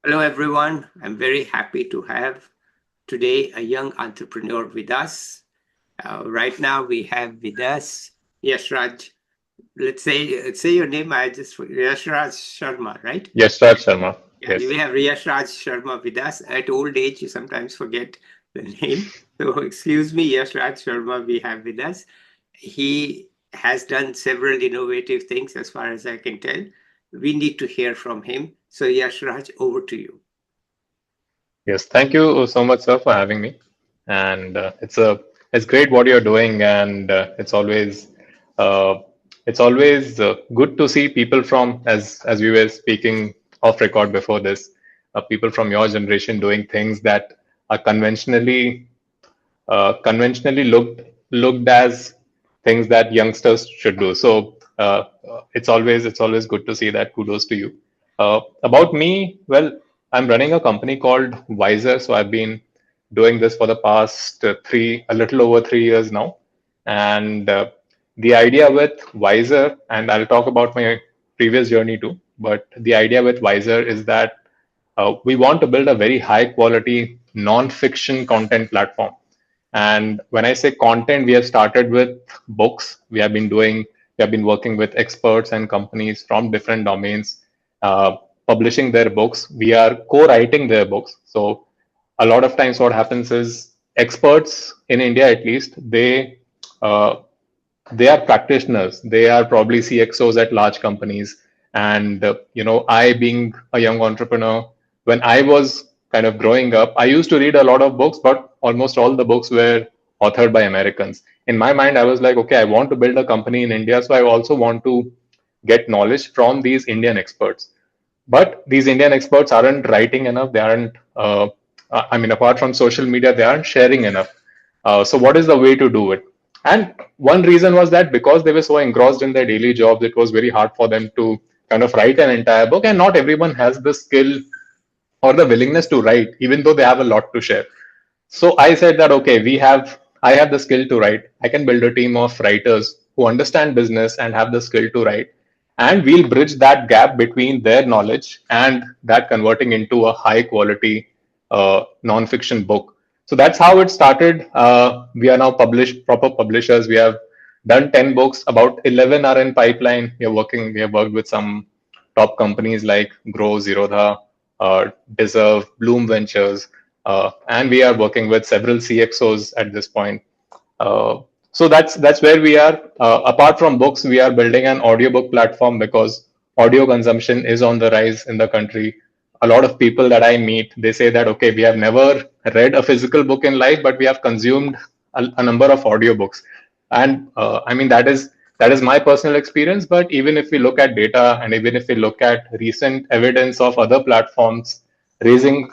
Hello, everyone. I'm very happy to have today a young entrepreneur with us. Right now, we have with us Yashraj. Let's say your name. Yashraj Sharma, right? Yashraj Sharma. Yeah, Yes. we have Yashraj Sharma with us. At old age, you sometimes forget the name. So, excuse me, Yashraj Sharma, we have with us. He has done several innovative things, as far as I can tell. We need to hear from him. So, Yashraj, over to you. Yes. Thank you so much, sir, for having me. And it's great what you're doing, and uh, it's always good to see people from as we were speaking off record before this, people from your generation doing things that are conventionally looked as things that youngsters should do. So it's always good to see that. Kudos to you. About me, well, I'm running a company called Wyzr. So I've been doing this for the past a little over 3 years now. And the idea with Wyzr, and I'll talk about my previous journey too. But the idea with Wyzr is that we want to build a very high quality non-fiction content platform. And when I say content, we have started with books. We have been working with experts and companies from different domains, publishing their books. We are co-writing their books. So a lot of times what happens is experts in India, at least, uh, they are practitioners. They are probably CXOs at large companies. And, I being a young entrepreneur, when I was kind of growing up, I used to read a lot of books, but almost all the books were authored by Americans. In my mind, I was like, okay, I want to build a company in India. So I also want to get knowledge from these Indian experts. But these Indian experts aren't writing enough. They aren't, apart from social media, they aren't sharing enough. So, what is the way to do it? And one reason was that because they were so engrossed in their daily jobs, it was very hard for them to kind of write an entire book. And not everyone has the skill or the willingness to write, even though they have a lot to share. So I said that, okay, I have the skill to write. I can build a team of writers who understand business and have the skill to write. And we'll bridge that gap between their knowledge and that converting into a high quality non-fiction book. So that's how it started. We are now proper publishers. We have done 10 books, about 11 are in pipeline. We have worked with some top companies like Groww, Zerodha, Deserve, Blume Ventures, and we are working with several CXOs at this point. So that's where we are. Apart from books, we are building an audiobook platform because audio consumption is on the rise in the country. A lot of people that I meet, they say that, okay, we have never read a physical book in life, but we have consumed a number of audiobooks. And that is my personal experience. But even if we look at data, and even if we look at recent evidence of other platforms raising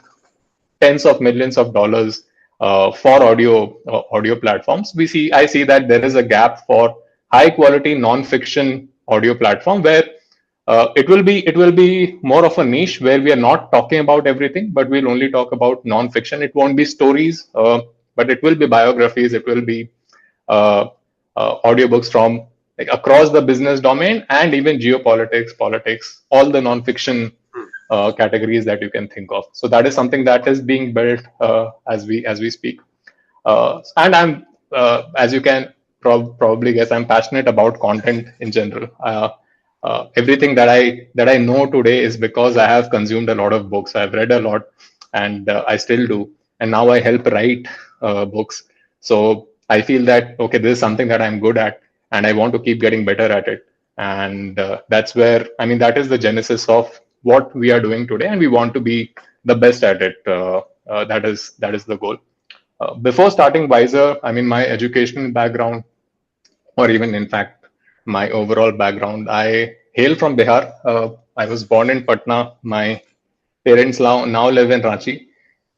tens of millions of dollars for audio platforms, I see that there is a gap for high quality non-fiction audio platform where it will be more of a niche where we are not talking about everything, but we'll only talk about non-fiction. It won't be stories, but it will be biographies. It will be uh, audiobooks from like across the business domain and even geopolitics, politics, all the non-fiction categories that you can think of. So that is something that is being built as we speak. And as you can probably guess, I'm passionate about content in general. Everything that I know today is because I have consumed a lot of books. I've read a lot, and I still do. And now I help write books. So I feel that okay, this is something that I'm good at, and I want to keep getting better at it. And that's where that is the genesis of what we are doing today, and we want to be the best at it. That is the goal. Before starting Wyzr, my educational background, or even in fact, my overall background, I hail from Bihar. I was born in Patna. My parents now live in Ranchi.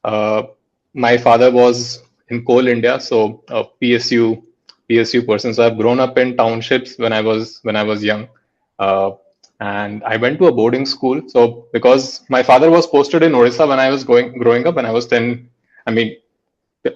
Uh, my father was in Coal India, so a PSU person. So I've grown up in townships when I was young, uh, and I went to a boarding school. So because my father was posted in Odisha when I was growing up, when I was 10, I mean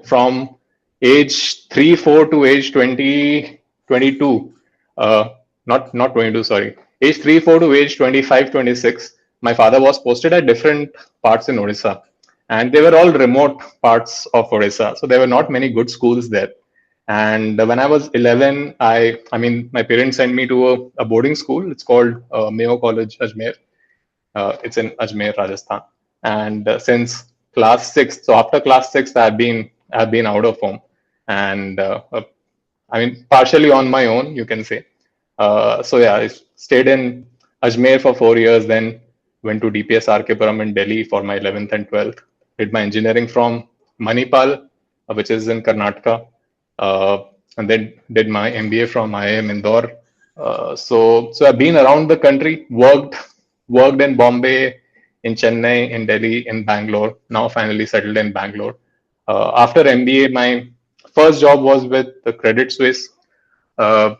from age 3 4 to age 20 22, not 22, sorry, age 3 4 to age 25 26. my father was posted at different parts in Odisha, and they were all remote parts of Odisha. So there were not many good schools there. And when I was 11, I mean, my parents sent me to a boarding school. It's called Mayo College, Ajmer. It's in Ajmer, Rajasthan. And since class six, so after class six, I've been out of home, and I mean, partially on my own, you can say. So yeah, I stayed in Ajmer for 4 years, then went to DPS Puram in Delhi for my 11th and 12th. Did my engineering from Manipal, which is in Karnataka, and then did my MBA from IIM Indore. So I've been around the country, worked in Bombay, in Chennai, in Delhi, in Bangalore. Now finally settled in Bangalore. After MBA, my first job was with the Credit Suisse. Uh,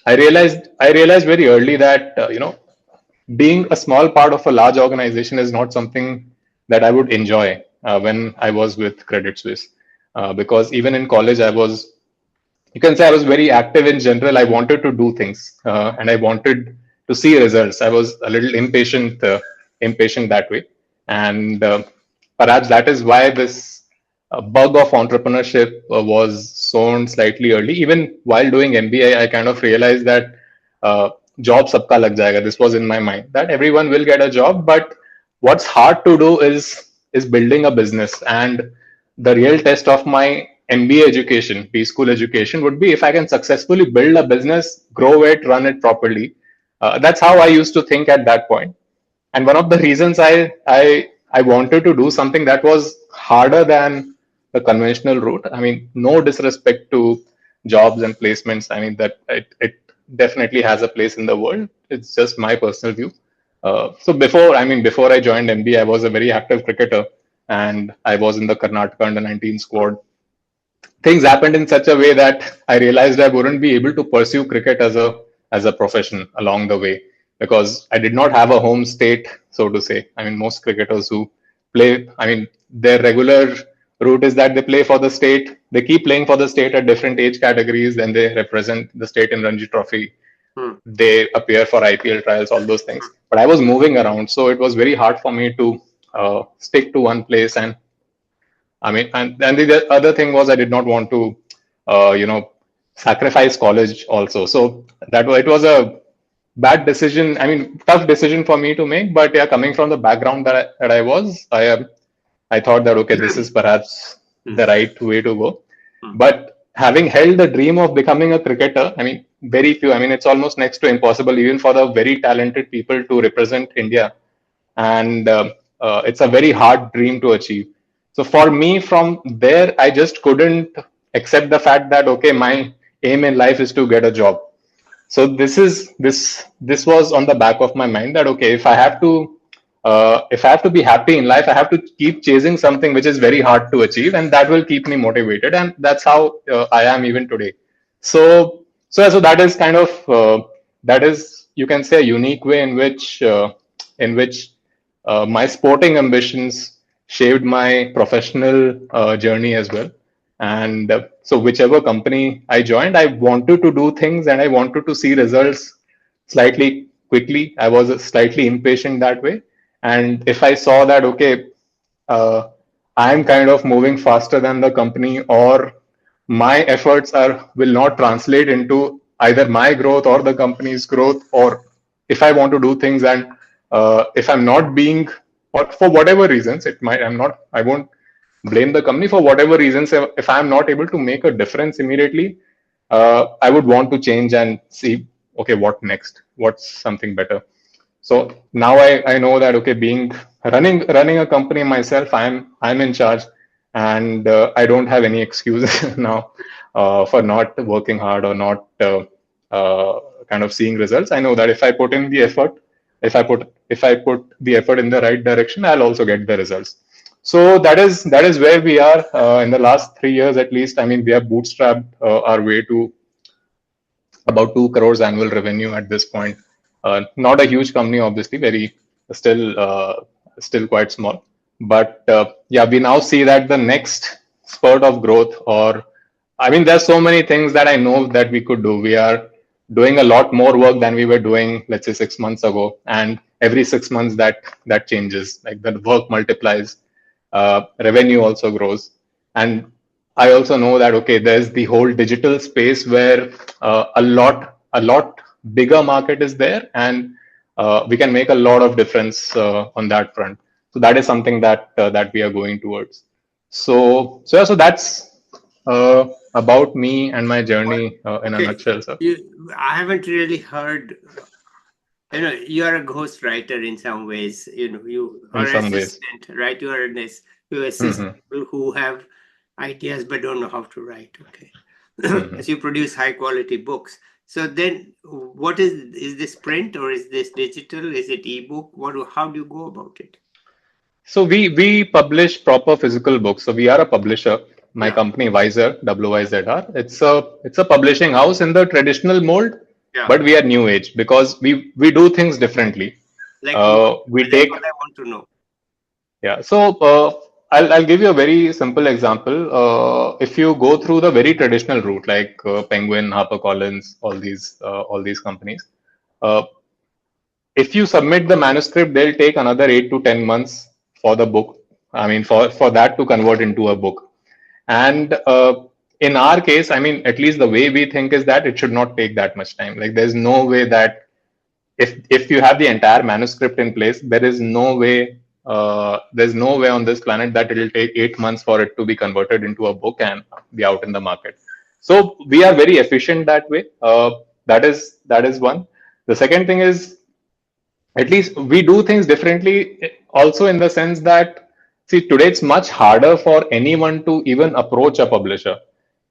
I realized very early that being a small part of a large organization is not something that I would enjoy when I was with Credit Suisse. Because even in college, you can say I was very active in general. I wanted to do things and I wanted to see results. I was a little impatient that way. And perhaps that is why this bug of entrepreneurship was sown slightly early. Even while doing MBA, I kind of realized that job sabka lag jayega. This was in my mind that everyone will get a job, but what's hard to do is building a business. And the real test of my MBA education, B school education, would be if I can successfully build a business, grow it, run it properly. That's how I used to think at that point. And one of the reasons I wanted to do something that was harder than the conventional route. I mean, no disrespect to jobs and placements. I mean that it definitely has a place in the world. It's just my personal view. Before I joined MBA, I was a very active cricketer, and I was in the Karnataka under 19 squad. Things happened in such a way that I realized I wouldn't be able to pursue cricket as a profession along the way, because I did not have a home state, so to say. I mean, most cricketers who play, I mean, their regular route is that they play for the state. They keep playing for the state at different age categories. Then they represent the state in Ranji Trophy. They appear for IPL trials, all those things. But I was moving around, so it was very hard for me to stick to one place. And I mean, and the other thing was I did not want to, sacrifice college also. So it was a bad decision. I mean, tough decision for me to make. But yeah, coming from the background that I was, I thought that okay, this is perhaps the right way to go. But having held the dream of becoming a cricketer, I mean, very few. I mean, it's almost next to impossible, even for the very talented people to represent India, and it's a very hard dream to achieve. So for me, from there, I just couldn't accept the fact that okay, my aim in life is to get a job. So this was on the back of my mind that okay, if I have to be happy in life, I have to keep chasing something which is very hard to achieve, and that will keep me motivated. And that's how I am even today. So that is kind of that is, you can say, a unique way in which my sporting ambitions shaped my professional journey as well. And so whichever company I joined, I wanted to do things and I wanted to see results slightly quickly. I was slightly impatient that way. And if I saw that, okay, I'm kind of moving faster than the company, or my efforts will not translate into either my growth or the company's growth, or if I want to do things and if I'm not being, or for whatever reasons, I won't blame the company for whatever reasons. If I'm not able to make a difference immediately, I would want to change and see, okay, what next? What's something better? So now I know that okay, running a company myself, I'm in charge, and I don't have any excuses now for not working hard or not kind of seeing results. I know that if I put in the effort, if I put the effort in the right direction, I'll also get the results. So that is where we are in the last 3 years at least. I mean, we have bootstrapped our way to about 2 crores annual revenue at this point. Not a huge company, obviously, still quite small. But yeah, we now see that the next spurt of growth, or I mean, there's so many things that I know that we could do. We are doing a lot more work than we were doing, let's say 6 months ago. And every 6 months that changes, like the work multiplies, revenue also grows. And I also know that, okay, there's the whole digital space where a lot bigger market is there, and we can make a lot of difference on that front. So that is something that we are going towards. So that's about me and my Well, journey in a okay, nutshell, sir. I haven't really heard. You are a ghost writer in some ways. You In are some ways. assistant, right? You assist Hmm. people who have ideas but don't know how to write. Okay, Hmm. as you produce high quality books. So then, what is this print or is this digital? Is it ebook? How do you go about it? So we publish proper physical books. So we are a publisher. My Yeah, company Wyzr, WYZR. It's a publishing house in the traditional mold, yeah. but we are new age because we do things differently. Like what? We That's take what I want to know. Yeah. So I'll give you a very simple example. If you go through the very traditional route, like Penguin, HarperCollins, all these companies, uh, if you submit the manuscript, they'll take another 8 to 10 months for the book. I mean, for that to convert into a book. And in our case, I mean, at least the way we think is that it should not take that much time. Like, there's no way that if you have the entire manuscript in place, there's no way on this planet that it'll take 8 months for it to be converted into a book and be out in the market. So we are very efficient that way. That is one. The second thing is, at least we do things differently, also in the sense that, see, today it's much harder for anyone to even approach a publisher.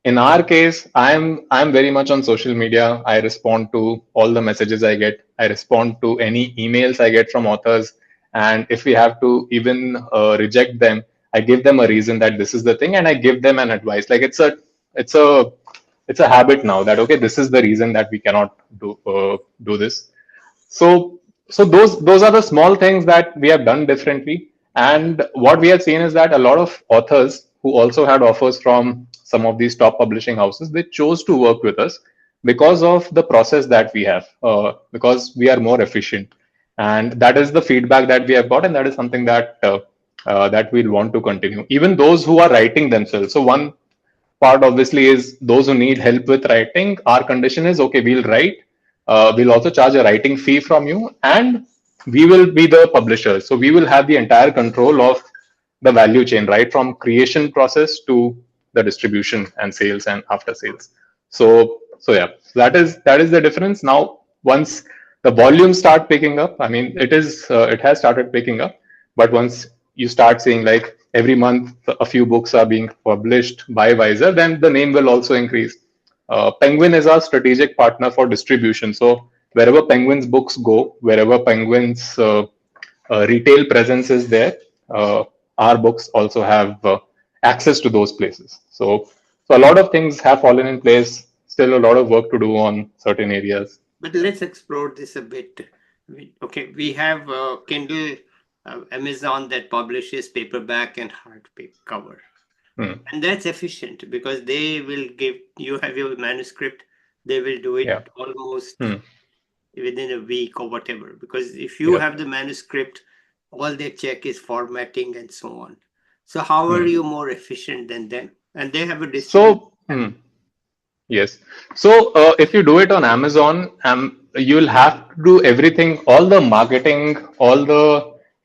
In our case, I'm very much on social media. I respond to all the messages I get. I respond to any emails I get from authors. And if we have to even reject them, I give them a reason that this is the thing, and I give them an advice. Like, it's a it's a habit now that, okay, this is the reason that we cannot do this. So those are the small things that we have done differently. And what we have seen is that a lot of authors who also had offers from some of these top publishing houses, they chose to work with us because of the process that we have, because we are more efficient. And that is the feedback that we have got, and that is something that we'll want to continue. Even those who are writing themselves. So one part obviously is those who need help with writing. Our condition is, okay, we'll write, we'll also charge a writing fee from you, and we will be the publisher. So we will have the entire control of the value chain, right from creation process to the distribution and sales and after sales. So yeah, that is the difference. Now, once the volumes start picking up, I mean, it has started picking up, but once you start seeing, like, every month a few books are being published by Wyzr, then the name will also increase. Penguin is our strategic partner for distribution. So wherever Penguin's books go, wherever Penguin's retail presence is there, uh, our books also have access to those places. So a lot of things have fallen in place. Still a lot of work to do on certain areas. But let's explore this a bit. Okay, we have Kindle, Amazon that publishes paperback and hardback cover. Hmm. And that's efficient because they will you have your manuscript, they will do it Yeah. almost Hmm. within a week or whatever. Because if you Yeah. have the manuscript, all they check is formatting and so on. So how are Hmm. you more efficient than them? And they have a distribution. So, yes. So if you do it on Amazon, you'll have to do everything, all the marketing,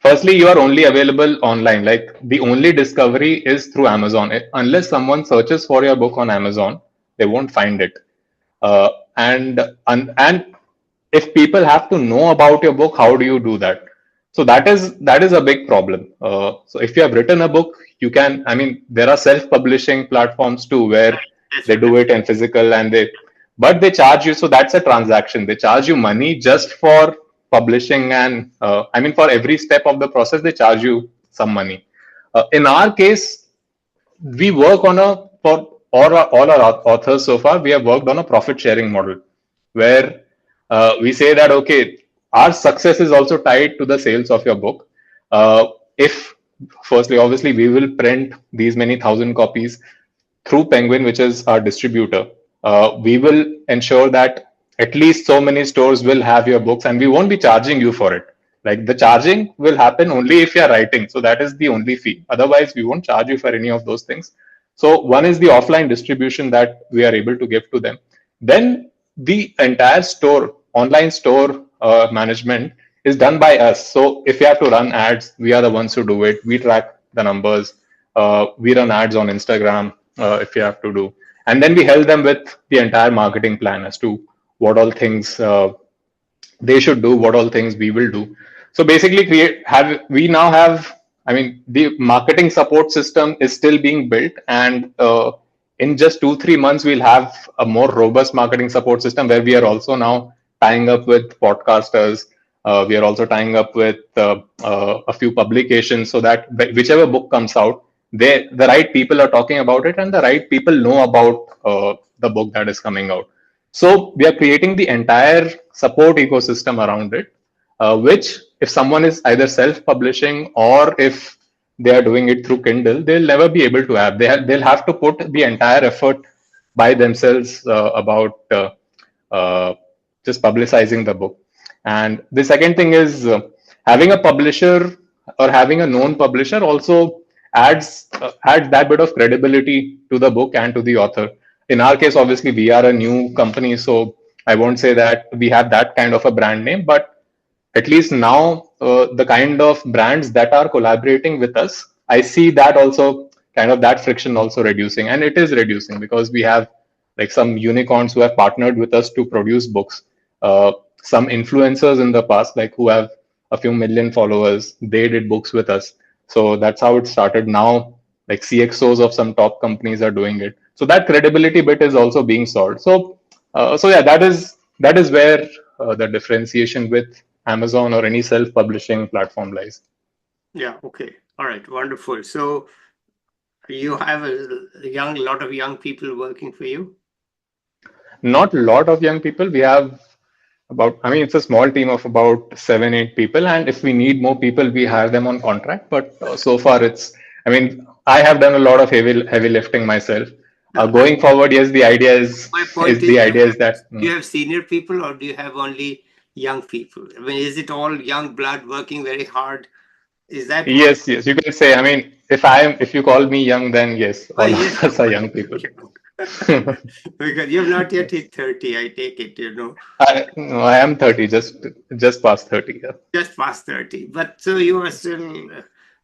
firstly, you are only available online. Like, the only discovery is through Amazon. Unless someone searches for your book on Amazon, they won't find it. Uh, and if people have to know about your book, how do you do that? So that is a big problem. So if you have written a book, you can. I mean, there are self-publishing platforms too where That's they what do it in physical, but they charge you. So that's a transaction. They charge you money just for publishing, and I mean, for every step of the process, they charge you some money. In our case, we work on for all our authors so far, we have worked on a profit sharing model where we say that, okay, our success is also tied to the sales of your book. If firstly, obviously, we will print these many thousand copies through Penguin, which is our distributor. We will ensure that at least so many stores will have your books, and we won't be charging you for it. Like the charging will happen only if you're writing. So that is the only fee. Otherwise, we won't charge you for any of those things. So one is the offline distribution that we are able to give to them. Then the entire store, online store management is done by us. So if you have to run ads, we are the ones who do it. We track the numbers. We run ads on Instagram if you have to do, and then we help them with the entire marketing plan as to what all things they should do, what all things we will do. So basically, we now have. I mean, the marketing support system is still being built, and in just 2-3 months, we'll have a more robust marketing support system where we are also now tying up with podcasters. We are also tying up with a few publications so that whichever book comes out, the right people are talking about it, and the right people know about the book that is coming out. So we are creating the entire support ecosystem around it, which if someone is either self-publishing or if they are doing it through Kindle, they'll never be able to have. They'll have to put the entire effort by themselves about uh, just publicizing the book. And the second thing is having a publisher or having a known publisher also adds that bit of credibility to the book and to the author. In our case, obviously, we are a new company, so I won't say that we have that kind of a brand name, but at least now the kind of brands that are collaborating with us, I see that also kind of that friction also reducing, and it is reducing because we have like some unicorns who have partnered with us to produce books. Some influencers in the past, like who have a few million followers, they did books with us. So that's how it started. Now like CXOs of some top companies are doing it, so that credibility bit is also being solved. So yeah, that is where the differentiation with Amazon or any self-publishing platform lies. Yeah. Okay. All right. Wonderful. So you have a lot of young people working for you. Not a lot of young people. We have about, I mean, it's a small team of about 7-8 people, and if we need more people, we hire them on contract. But so far, I mean, I have done a lot of heavy lifting myself. No, Going forward, yes, the idea is my is point is, the idea is that do you have senior people or do you have only young people? I mean, is it all young blood working very hard? Is that what? yes, you can say. I mean, if you call me young, then yes, Oh, all yes, of us of are course. young people. Because you have not yet hit 30, I take it, you know, No, I am 30, just past 30. Yeah. just past 30. But so you are still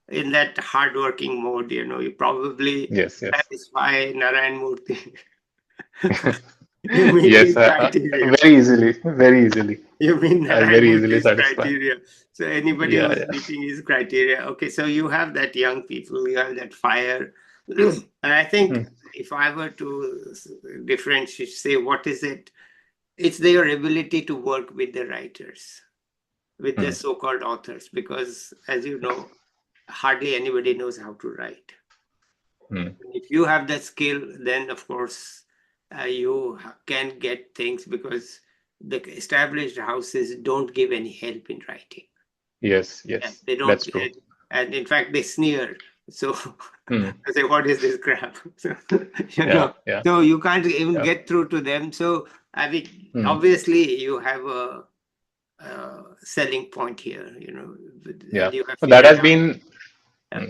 in that hardworking mode, you know, you probably Yes. satisfy Narayan Murthy. You meet Yes, his criteria. very easily. You mean I'll Narayan very easily Murthy's satisfy. criteria. So anybody who's Yeah. meeting his criteria, okay, so you have that young people, you have that fire. And I think Hmm. if I were to differentiate, say, what is it? It's their ability to work with the writers, with the Hmm. so-called authors, because as you know, hardly anybody knows how to write. Hmm. If you have that skill, then of course you can get things because the established houses don't give any help in writing. And Yes, they don't, that's true. and in fact they sneer. So Hmm. I say, what is this crap? So, you Yeah, know, yeah, so you can't even yeah. get through to them. So I mean, Hmm. obviously you have a selling point here, you know, Yeah. and you have So that figured has out. been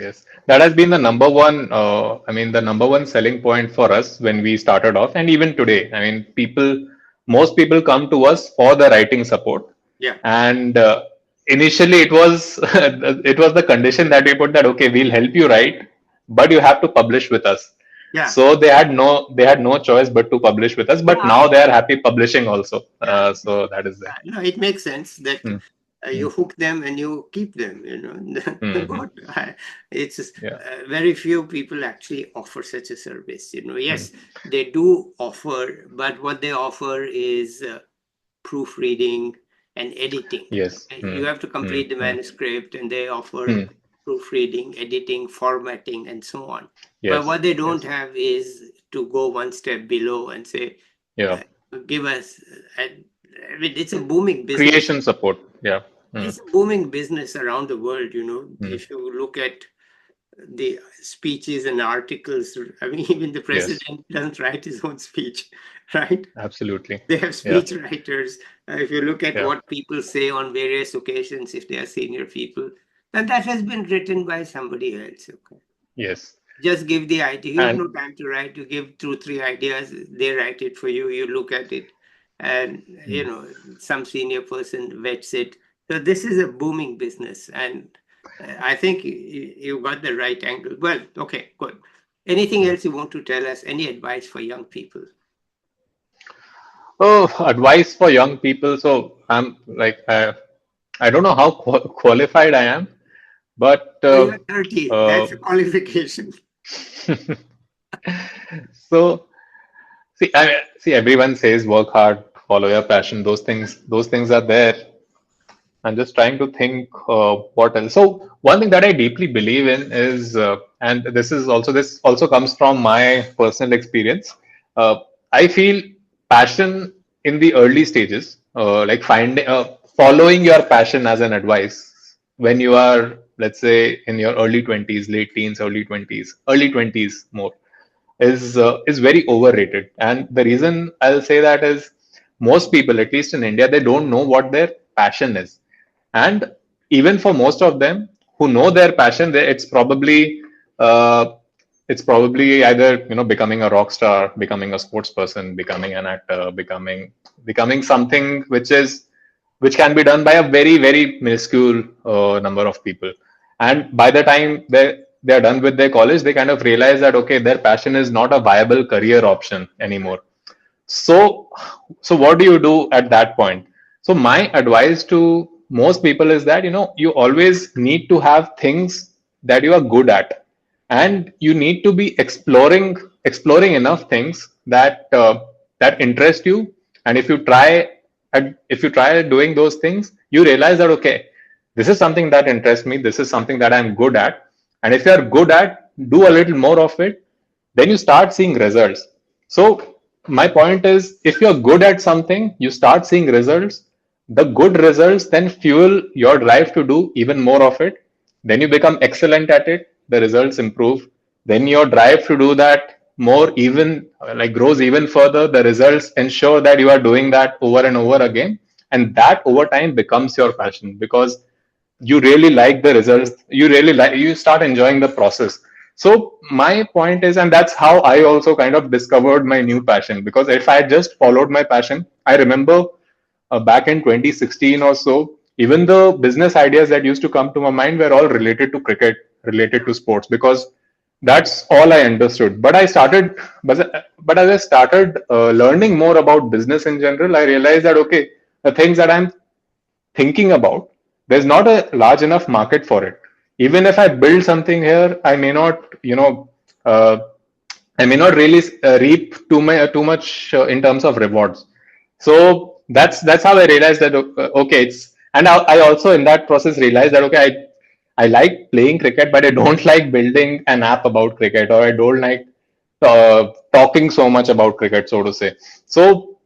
yes, that has been the number one. I mean, the number one selling point for us when we started off, and even today. I mean, most people come to us for the writing support, Yeah, and initially it was it was the condition that we put that okay, we'll help you write, but you have to publish with us. yeah, So they had no choice but to publish with us. But yeah, now they are happy publishing also. yeah. So that is there. No, it makes sense that Hmm, hmm, you hook them and you keep them, you know. hmm, hmm. But it's Yeah. very few people actually offer such a service, you know. Hmm. Yes, they do offer, but what they offer is proofreading and editing. Yes. Hmm, You have to hmm, complete the hmm, manuscript and they offer hmm. proofreading, editing, formatting, and so on. But Yes. what they don't Yes. have is to go one step below and say, Yeah. uh, give us, I mean, it's a booming business. Creation support. Yeah. Hmm, It's a booming business around the world, you know. hmm, If you look at the speeches and articles. I mean, even the Yes, president doesn't write his own speech, right? absolutely. They have Yeah, speech writers. If you look at yeah, what people say on various occasions, if they are senior people, then that has been written by somebody else. Okay. yes. Just give the idea. You have And no time to write. You give 2, 3 ideas. They write it for you. You look at it, and hmm, some senior person vets it. So this is a booming business, and I think you got the right angle. Well, okay, good. Anything hmm. else you want to tell us? Any advice for young people? Oh, advice for young people. So I'm like, I don't know how qualified I am, but Oh, you're 30. uh, That's a qualification. so see, everyone says work hard, follow your passion. Those things are there. I'm just trying to think what else. So one thing that I deeply believe in is, and this also comes from my personal experience. I feel passion in the early stages, like following your passion as an advice when you are, let's say, in your early 20s, late teens, early 20s more is very overrated. And the reason I'll say that is most people, at least in India, they don't know what their passion is. And even for most of them who know their passion, uh, it's probably either becoming a rock star, becoming a sports person, becoming an actor, becoming something which can be done by a very minuscule number of people. And by the time they're done with their college, they kind of realize that okay, their passion is not a viable career option anymore. So, so what do you do at that point? So my advice to most people is that you always need to have things that you are good at, and you need to be exploring enough things that interest you. And if you try doing those things, you realize that okay, this is something that interests me. This is something that I'm good at. And if you are good at, do a little more of it, then you start seeing results. So my point is, if you're good at something, you start seeing results. The good results then fuel your drive to do even more of it. Then you become excellent at it. The results improve. Then your drive to do that more even like grows even further. The results ensure that you are doing that over and over again. And that over time becomes your passion because you really like the results. You start enjoying the process. So my point is, and that's how I also kind of discovered my new passion, because if I just followed my passion, I remember back in 2016 or so, even the business ideas that used to come to my mind were all related to cricket, related to sports, because that's all I understood. But as I started learning more about business in general, I realized that okay, the things that I'm thinking about, there's not a large enough market for it. Even if I build something here, uh, I may not really reap too much in terms of rewards. So that's how I realized that okay, I also in that process realized that okay, I like playing cricket, but I don't like building an app about cricket, or I don't like talking so much about cricket, so to say. So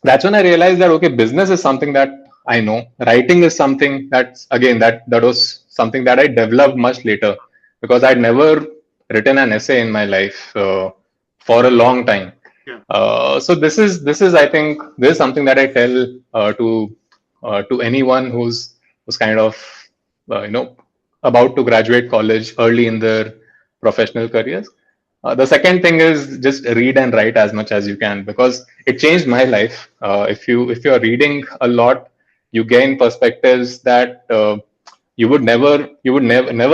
that's when I realized that okay, business is something that I know. Writing is something that was something that I developed much later, because I'd never written an essay in my life for a long time. Yeah. So this is I think this is something that I tell to anyone who's kind of about to graduate college early in their professional careers. The second thing is just read and write as much as you can, because it changed my life. If you're reading a lot, you gain perspectives that you would never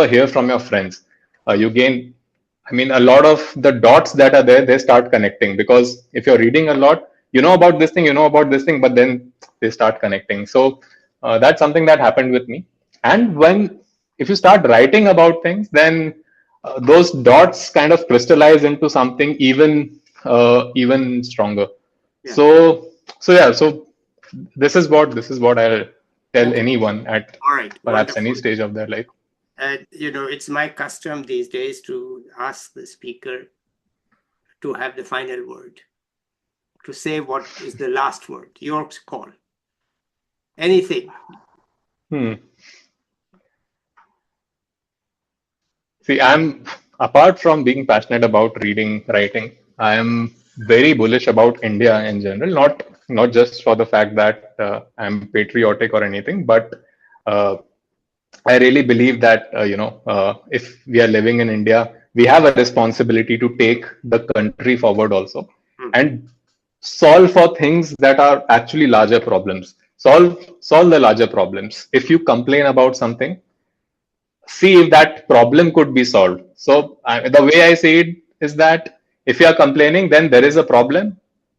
hear from your friends. You gain, I mean, a lot of the dots that are there, they start connecting, because if you're reading a lot, you know about this thing, but then they start connecting. So that's something that happened with me. And if you start writing about things, then those dots kind of crystallize into something even stronger. Yeah. So yeah, so this is what I'll tell Okay. anyone at All right. perhaps any Wonderful. stage of their life. It's my custom these days to ask the speaker to have the final word, to say what is the last word. Your call. Anything. Hmm. See, I'm apart from being passionate about reading, writing, I am very bullish about India in general. Not just for the fact that I'm patriotic or anything, but uh, I really believe that if we are living in India, we have a responsibility to take the country forward also and solve for things that are actually larger problems. Solve the larger problems. If you complain about something, see if that problem could be solved. So the way I see it is that if you are complaining, then there is a problem,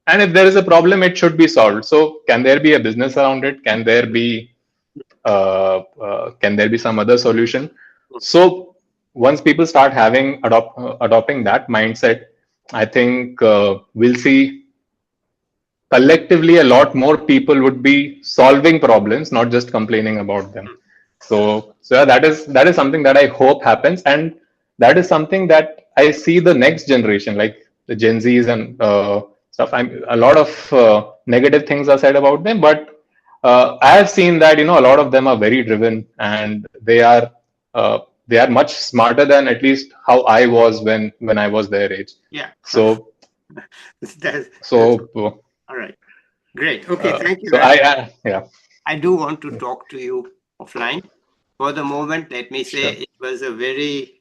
and if there is a problem, it should be solved. So can there be a business around it? Can there be some other solution? So once people start adopting that mindset, I think we'll see collectively a lot more people would be solving problems, not just complaining about them. So yeah, that is something that I hope happens, and that is something that I see the next generation, like the Gen Zs and stuff. A lot of negative things are said about them, but I have seen that a lot of them are very driven, and they are much smarter than at least how I was when I was their age. Yeah. So That's so all right. Great. Okay. Thank you so very much. yeah. I do want to talk to you offline. For the moment, let me say Sure. it was a very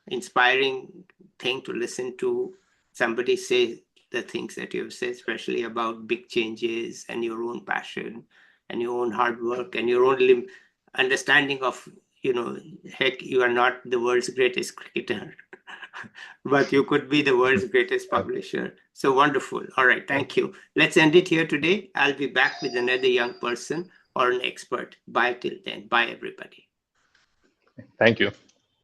inspiring thing to listen to somebody say the things that you've said, especially about big changes and your own passion and your own hard work and your own understanding of, heck, you are not the world's greatest cricketer, but you could be the world's greatest publisher. So wonderful. All right. Thank you. Let's end it here today. I'll be back with another young person or an expert. Bye till then. Bye, everybody. Thank you.